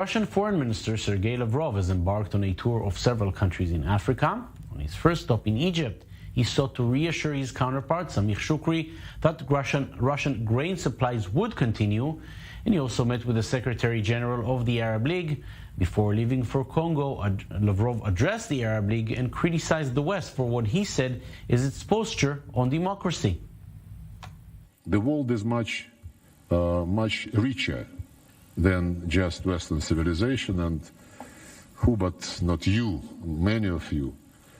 Russian Foreign Minister Sergei Lavrov has embarked on a tour of several countries in Africa. On his first stop in Egypt, he sought to reassure his counterpart, Sameh Shoukry, that Russian grain supplies would continue. And he also met with the Secretary General of the Arab League. Before leaving for Congo, Lavrov addressed the Arab League and criticized the West for what he said is its posture on democracy. The world is much richer than just Western civilization, and who but not you, many of you,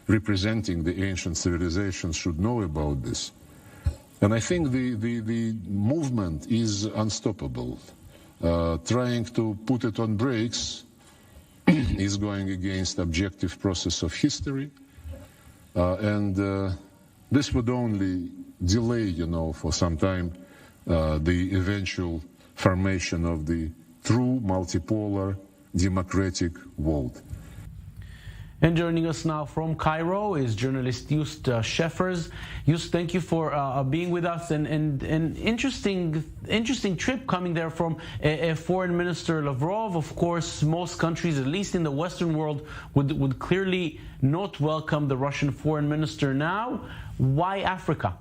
representing the ancient civilizations should know about this. And I think the movement is unstoppable. Trying to put it on brakes is going against objective process of history, and this would only delay, for some time, the eventual formation of the true multipolar democratic world. And joining us now from Cairo is journalist Joost Scheffers. Joost, thank you for being with us. And an interesting trip coming there from Foreign Minister Lavrov. Of course, most countries, at least in the Western world, would clearly not welcome the Russian Foreign Minister now. Why Africa?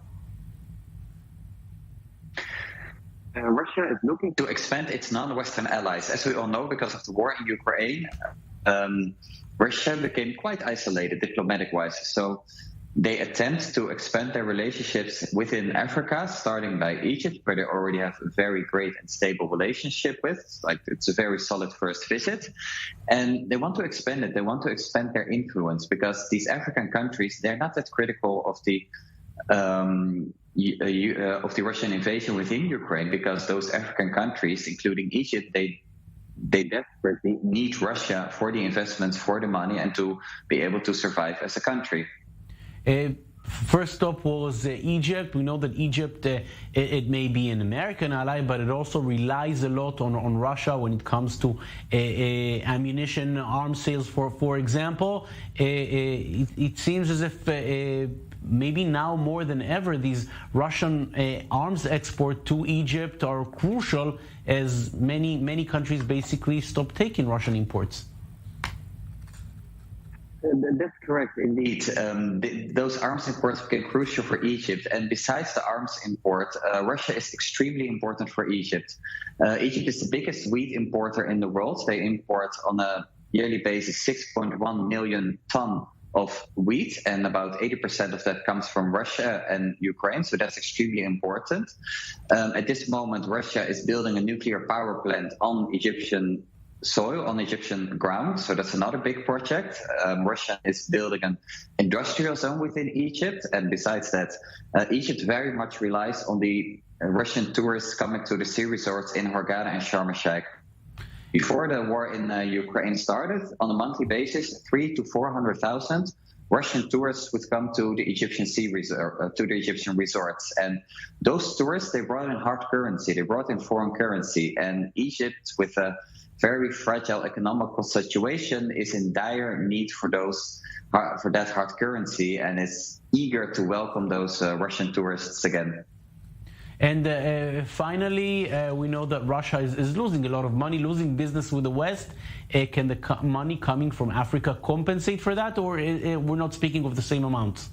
Russia is looking to expand its non-Western allies. As we all know, because of the war in Ukraine, Russia became quite isolated diplomatic-wise. So they attempt to expand their relationships within Africa, starting by Egypt, where they already have a very great and stable relationship with. It's a very solid first visit. And they want to expand it. They want to expand their influence because these African countries, they're not that critical of the Russian invasion within Ukraine, because those African countries, including Egypt, they desperately need Russia for the investments, for the money, and to be able to survive as a country. First stop was Egypt. We know that Egypt, it may be an American ally, but it also relies a lot on Russia when it comes to ammunition, arms sales, for example. It seems as if maybe now more than ever, these Russian arms export to Egypt are crucial, as many countries basically stop taking Russian imports. That's correct, indeed. Those arms imports became crucial for Egypt. And besides the arms import, Russia is extremely important for Egypt. Egypt is the biggest wheat importer in the world. They import on a yearly basis 6.1 million tons of wheat, and about 80% of that comes from Russia and Ukraine, so that's extremely important. At this moment, Russia is building a nuclear power plant on Egyptian soil, on Egyptian ground, so that's another big project. Russia is building an industrial zone within Egypt, and besides that, Egypt very much relies on the Russian tourists coming to the sea resorts in Hurghada and Sharm el-Sheikh. Before the war in Ukraine started, on a monthly basis, 300,000 to 400,000 Russian tourists would come to the Egyptian to the Egyptian resorts, and those tourists, they brought in hard currency, they brought in foreign currency, and Egypt, with a very fragile economical situation, is in dire need for that hard currency, and is eager to welcome those Russian tourists again. And finally, we know that Russia is losing a lot of money, losing business with the West. Can the money coming from Africa compensate for that, or we're not speaking of the same amounts?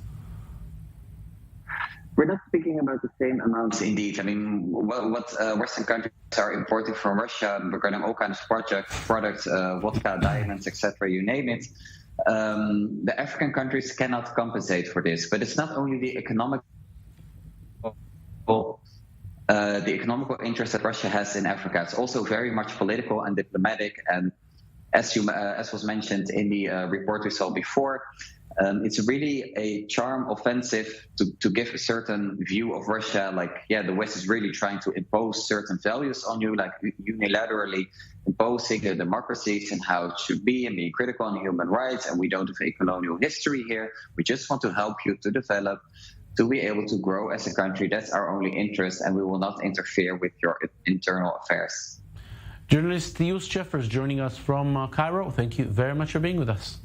We're not speaking about the same amounts, indeed. I mean, what Western countries are importing from Russia regarding all kinds of products, vodka, diamonds, etc., you name it, the African countries cannot compensate for this. But it's not only the economical interest that Russia has in Africa. It's also very much political and diplomatic. And as was mentioned in the report we saw before, it's really a charm offensive to give a certain view of Russia, the West is really trying to impose certain values on you, like unilaterally imposing the democracies and how it should be, and being critical on human rights, and we don't have a colonial history here. We just want to help you to develop, to be able to grow as a country. That's our only interest, and we will not interfere with your internal affairs. Journalist Joost Scheffers joining us from Cairo. Thank you very much for being with us.